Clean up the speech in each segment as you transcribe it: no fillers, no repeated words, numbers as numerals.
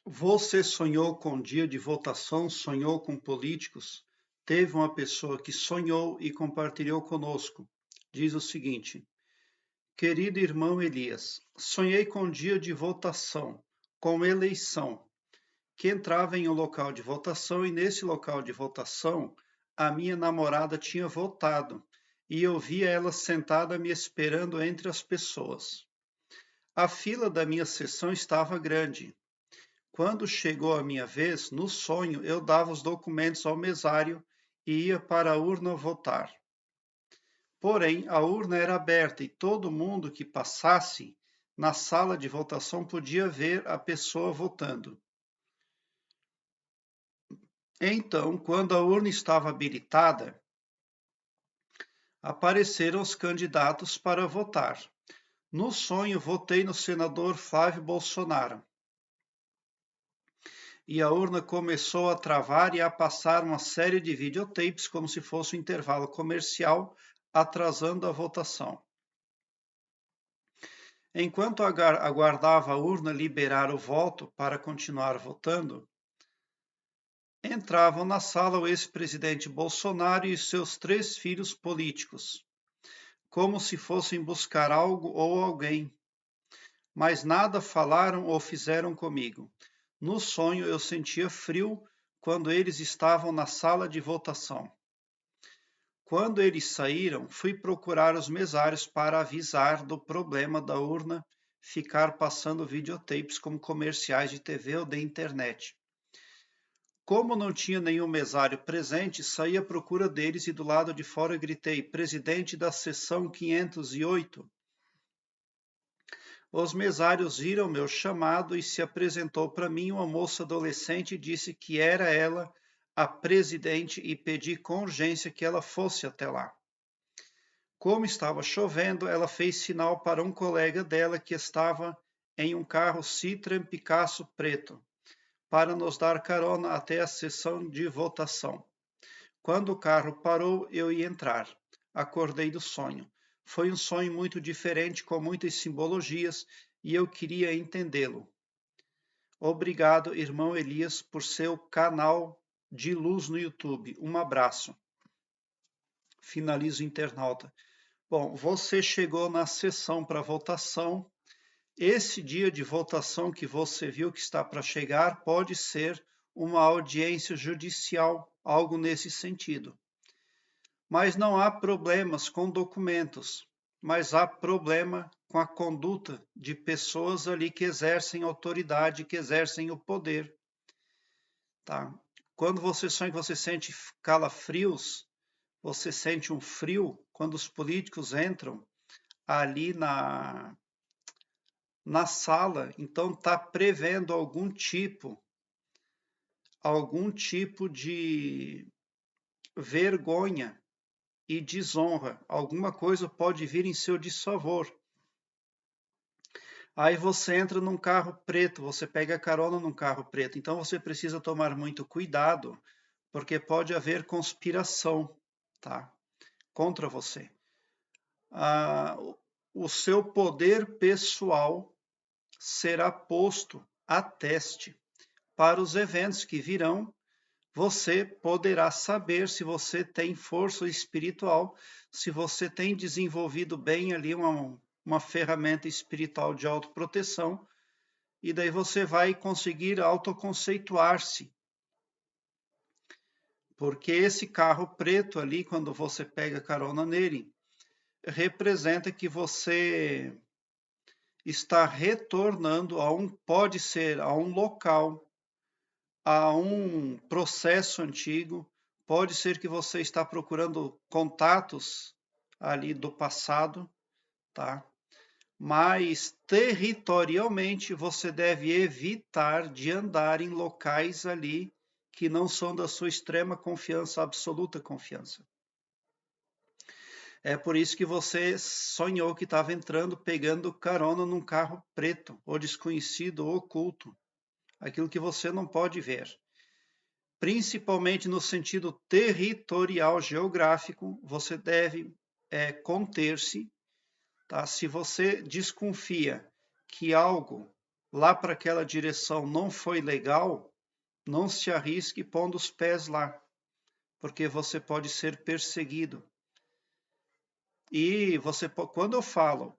Você sonhou com dia de votação? Sonhou com políticos? Teve uma pessoa que sonhou e compartilhou conosco. Diz o seguinte: querido irmão Elias, sonhei com dia de votação, com eleição, que entrava em um local de votação e nesse local de votação a minha namorada tinha votado e eu via ela sentada me esperando entre as pessoas. A fila da minha sessão estava grande. Quando chegou a minha vez, no sonho eu dava os documentos ao mesário e ia para a urna votar. Porém, a urna era aberta e todo mundo que passasse na sala de votação podia ver a pessoa votando. Então, quando a urna estava habilitada, apareceram os candidatos para votar. No sonho, votei no senador Flávio Bolsonaro. E a urna começou a travar e a passar uma série de videotapes como se fosse um intervalo comercial, atrasando a votação. Enquanto aguardava a urna liberar o voto para continuar votando, entravam na sala o ex-presidente Bolsonaro e seus 3 filhos políticos, como se fossem buscar algo ou alguém, mas nada falaram ou fizeram comigo. No sonho eu sentia frio quando eles estavam na sala de votação. Quando eles saíram, fui procurar os mesários para avisar do problema da urna ficar passando videotapes como comerciais de TV ou de internet. Como não tinha nenhum mesário presente, saí à procura deles e do lado de fora gritei: presidente da seção 508. Os mesários viram meu chamado e se apresentou para mim uma moça adolescente e disse que era ela a presidente e pedi com urgência que ela fosse até lá. Como estava chovendo, ela fez sinal para um colega dela que estava em um carro Citroën Picasso preto, para nos dar carona até a sessão de votação. Quando o carro parou, eu ia entrar. Acordei do sonho. Foi um sonho muito diferente, com muitas simbologias, e eu queria entendê-lo. Obrigado, irmão Elias, por seu canal de luz no YouTube. Um abraço. Finalizo o internauta. Bom, você chegou na sessão para votação. Esse dia de votação que você viu que está para chegar pode ser uma audiência judicial, algo nesse sentido. Mas não há problemas com documentos, mas há problema com a conduta de pessoas ali que exercem autoridade, que exercem o poder. Tá? Quando você sonha que você sente calafrios, você sente um frio quando os políticos entram ali na sala, então está prevendo algum tipo de vergonha e desonra. Alguma coisa pode vir em seu desfavor. Aí você entra num carro preto, você pega carona num carro preto. Então você precisa tomar muito cuidado, porque pode haver conspiração, tá? Contra você. Ah, o seu poder pessoal será posto a teste. Para os eventos que virão, você poderá saber se você tem força espiritual, se você tem desenvolvido bem ali uma ferramenta espiritual de autoproteção, e daí você vai conseguir autoconceituar-se. Porque esse carro preto ali, quando você pega carona nele, representa que você está retornando pode ser a um local, a um processo antigo, pode ser que você está procurando contatos ali do passado, tá? Mas territorialmente você deve evitar de andar em locais ali que não são da sua extrema confiança, absoluta confiança. É por isso que você sonhou que estava entrando, pegando carona num carro preto, ou desconhecido, ou oculto. Aquilo que você não pode ver. Principalmente no sentido territorial geográfico, você deve conter-se. Tá? Se você desconfia que algo lá para aquela direção não foi legal, não se arrisque pondo os pés lá, porque você pode ser perseguido. E quando eu falo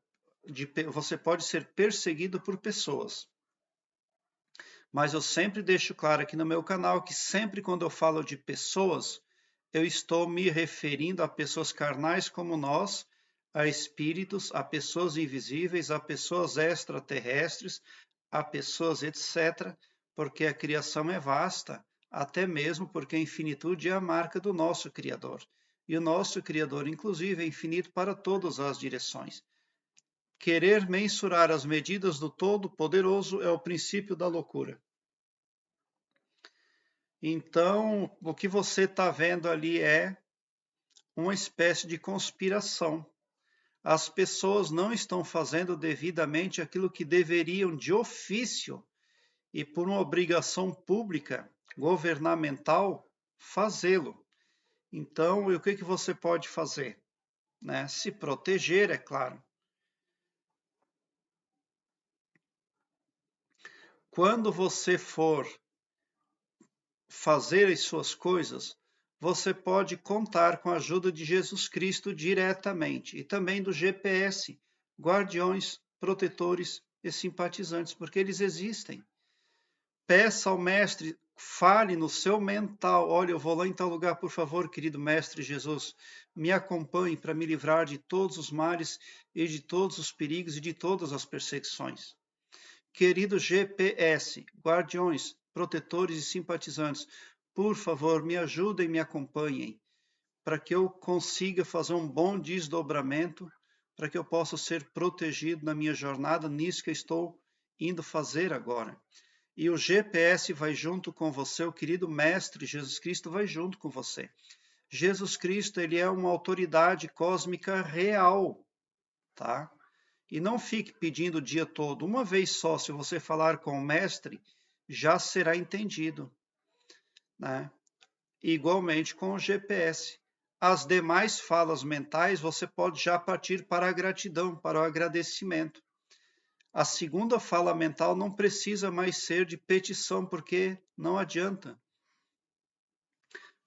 você pode ser perseguido por pessoas, mas eu sempre deixo claro aqui no meu canal que sempre quando eu falo de pessoas, eu estou me referindo a pessoas carnais como nós, a espíritos, a pessoas invisíveis, a pessoas extraterrestres, a pessoas etc., porque a criação é vasta, até mesmo porque a infinitude é a marca do nosso Criador. E o nosso Criador, inclusive, é infinito para todas as direções. Querer mensurar as medidas do Todo-Poderoso é o princípio da loucura. Então, o que você está vendo ali é uma espécie de conspiração. As pessoas não estão fazendo devidamente aquilo que deveriam de ofício e por uma obrigação pública, governamental, fazê-lo. Então, o que você pode fazer? Né? Se proteger, é claro. Quando você for fazer as suas coisas, você pode contar com a ajuda de Jesus Cristo diretamente e também do GPS, guardiões, protetores e simpatizantes, porque eles existem. Peça ao mestre, fale no seu mental, olha, eu vou lá em tal lugar, por favor, querido mestre Jesus, me acompanhe para me livrar de todos os males e de todos os perigos e de todas as perseguições. Querido GPS, guardiões, protetores e simpatizantes, por favor, me ajudem e me acompanhem, para que eu consiga fazer um bom desdobramento, para que eu possa ser protegido na minha jornada nisso que estou indo fazer agora. E o GPS vai junto com você, o querido mestre Jesus Cristo vai junto com você. Jesus Cristo, ele é uma autoridade cósmica real, tá? E não fique pedindo o dia todo. Uma vez só, se você falar com o mestre, já será entendido, né? Igualmente com o GPS. As demais falas mentais, você pode já partir para a gratidão, para o agradecimento. A segunda fala mental não precisa mais ser de petição, porque não adianta.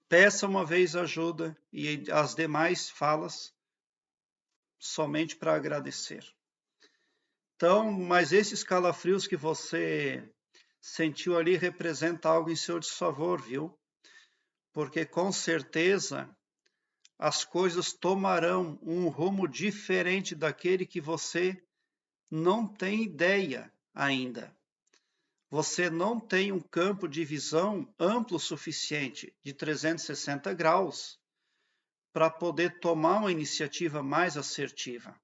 Peça uma vez ajuda e as demais falas somente para agradecer. Então, mas esses calafrios que você sentiu ali representa algo em seu desfavor, viu? Porque com certeza as coisas tomarão um rumo diferente daquele que você não tem ideia ainda. Você não tem um campo de visão amplo o suficiente, de 360 graus, para poder tomar uma iniciativa mais assertiva.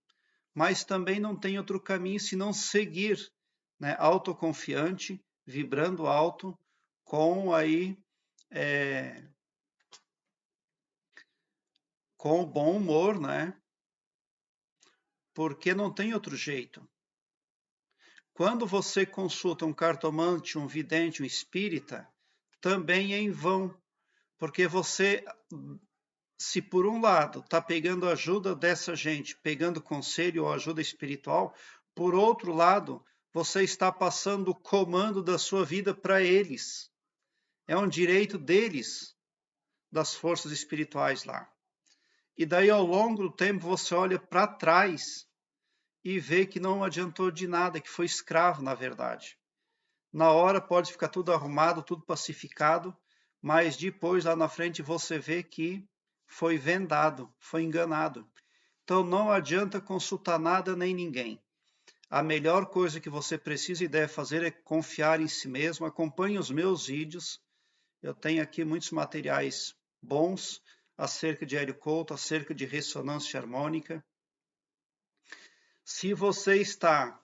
Mas também não tem outro caminho senão seguir, né, autoconfiante, vibrando alto, com aí com bom humor, né? Porque não tem outro jeito. Quando você consulta um cartomante, um vidente, um espírita, também é em vão, porque você, se por um lado está pegando ajuda dessa gente, pegando conselho ou ajuda espiritual, por outro lado, você está passando o comando da sua vida para eles. É um direito deles, das forças espirituais lá. E daí, ao longo do tempo, você olha para trás e vê que não adiantou de nada, que foi escravo, na verdade. Na hora pode ficar tudo arrumado, tudo pacificado, mas depois, lá na frente, você vê que foi vendado, foi enganado. Então, não adianta consultar nada nem ninguém. A melhor coisa que você precisa e deve fazer é confiar em si mesmo. Acompanhe os meus vídeos. Eu tenho aqui muitos materiais bons acerca de Hélio Couto, acerca de ressonância harmônica. Se você está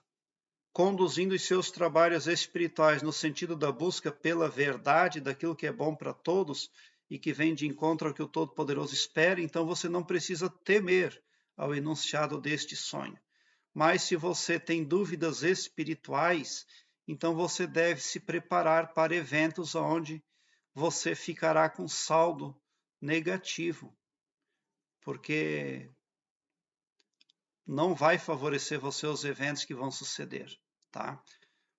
conduzindo os seus trabalhos espirituais no sentido da busca pela verdade, daquilo que é bom para todos e que vem de encontro ao que o Todo-Poderoso espera, então você não precisa temer ao enunciado deste sonho. Mas se você tem dúvidas espirituais, então você deve se preparar para eventos onde você ficará com saldo negativo, porque não vai favorecer você os eventos que vão suceder, tá?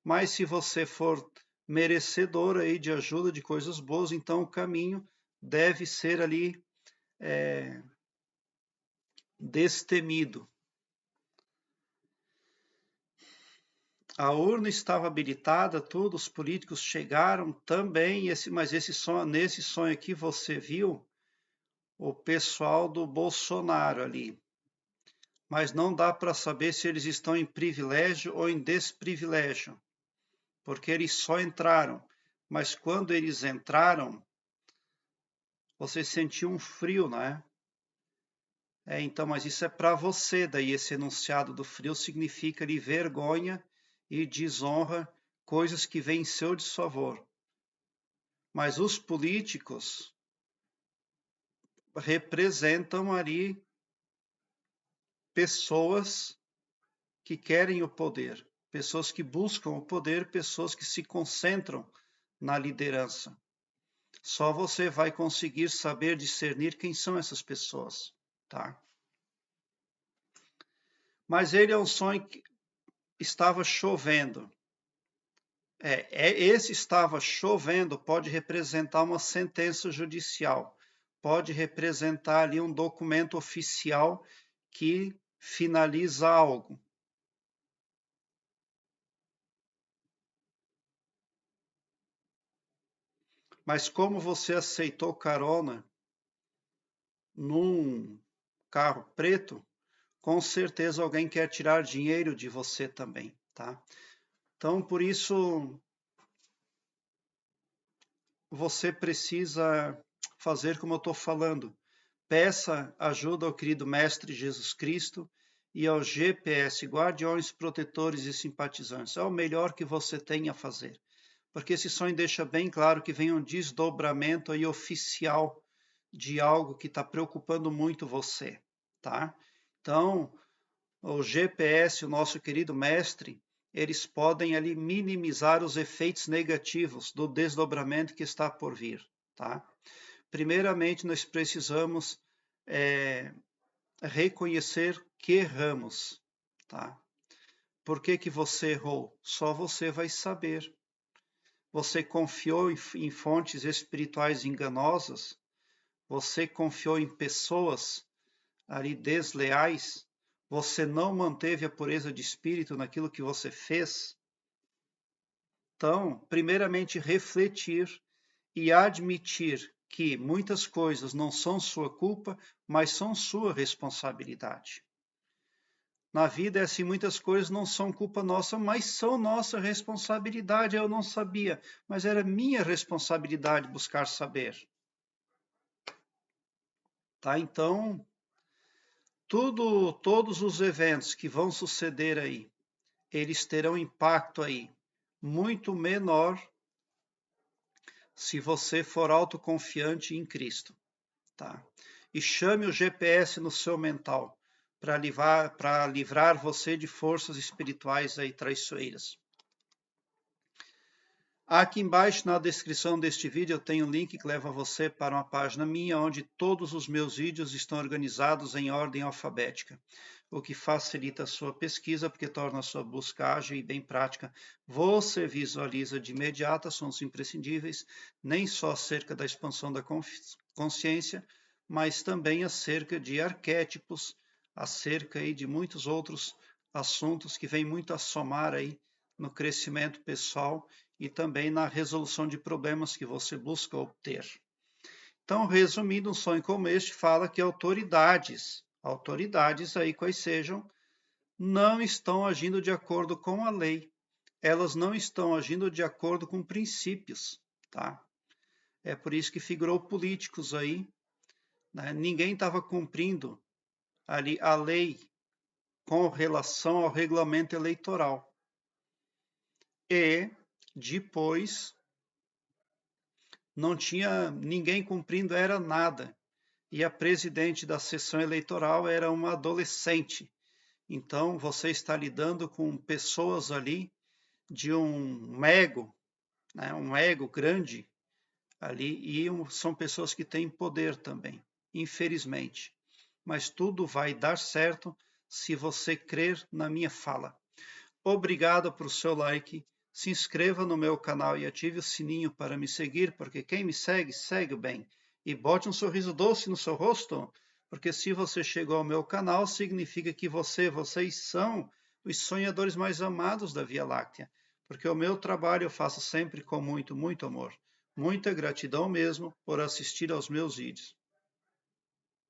mas se você for merecedor aí de ajuda, de coisas boas, então o caminho deve ser ali destemido. A urna estava habilitada, todos os políticos chegaram também, mas nesse sonho aqui você viu o pessoal do Bolsonaro ali. Mas não dá para saber se eles estão em privilégio ou em desprivilégio, porque eles só entraram. Mas quando eles entraram, você sentiu um frio, né? Então, mas isso é para você, daí esse enunciado do frio significa ali vergonha e desonra, coisas que vêm em seu desfavor. Mas os políticos representam ali pessoas que querem o poder, pessoas que buscam o poder, pessoas que se concentram na liderança. Só você vai conseguir saber discernir quem são essas pessoas, tá? Mas ele é um sonho que estava chovendo. Esse estava chovendo pode representar uma sentença judicial, pode representar ali um documento oficial que finaliza algo. Mas como você aceitou carona num carro preto, com certeza alguém quer tirar dinheiro de você também, tá? Então, por isso, você precisa fazer como eu estou falando. Peça ajuda ao querido Mestre Jesus Cristo e ao GPS, guardiões, protetores e simpatizantes. É o melhor que você tem a fazer. Porque esse sonho deixa bem claro que vem um desdobramento aí oficial de algo que está preocupando muito você, tá? Então, o GPS, o nosso querido mestre, eles podem ali minimizar os efeitos negativos do desdobramento que está por vir, tá? Primeiramente, nós precisamos reconhecer que erramos, tá? Por que você errou? Só você vai saber. Você confiou em fontes espirituais enganosas? Você confiou em pessoas ali desleais? Você não manteve a pureza de espírito naquilo que você fez? Então, primeiramente, refletir e admitir que muitas coisas não são sua culpa, mas são sua responsabilidade. Na vida é assim, muitas coisas não são culpa nossa, mas são nossa responsabilidade. Eu não sabia, mas era minha responsabilidade buscar saber. Tá? Então, todos os eventos que vão suceder aí, eles terão impacto aí muito menor se você for autoconfiante em Cristo, tá? E chame o GPS no seu mental para livrar você de forças espirituais aí traiçoeiras. Aqui embaixo na descrição deste vídeo eu tenho um link que leva você para uma página minha onde todos os meus vídeos estão organizados em ordem alfabética, o que facilita a sua pesquisa porque torna a sua busca ágil e bem prática. Você visualiza de imediato assuntos imprescindíveis, nem só acerca da expansão da consciência, mas também acerca de arquétipos, acerca aí de muitos outros assuntos que vêm muito a somar aí no crescimento pessoal e também na resolução de problemas que você busca obter. Então, resumindo, um sonho como este fala que autoridades aí quais sejam, não estão agindo de acordo com a lei. Elas não estão agindo de acordo com princípios, tá? É por isso que figurou políticos aí, né? Ninguém estava cumprindo ali a lei com relação ao regulamento eleitoral. E depois não tinha ninguém cumprindo, era nada. E a presidente da sessão eleitoral era uma adolescente. Então, você está lidando com pessoas ali de um ego, né, um ego grande ali, e são pessoas que têm poder também, infelizmente. Mas tudo vai dar certo se você crer na minha fala. Obrigado por seu like. se inscreva no meu canal e ative o sininho para me seguir, porque quem me segue, segue o bem. E bote um sorriso doce no seu rosto, porque se você chegou ao meu canal, significa que vocês são os sonhadores mais amados da Via Láctea, porque o meu trabalho eu faço sempre com muito, muito amor. Muita gratidão mesmo por assistir aos meus vídeos.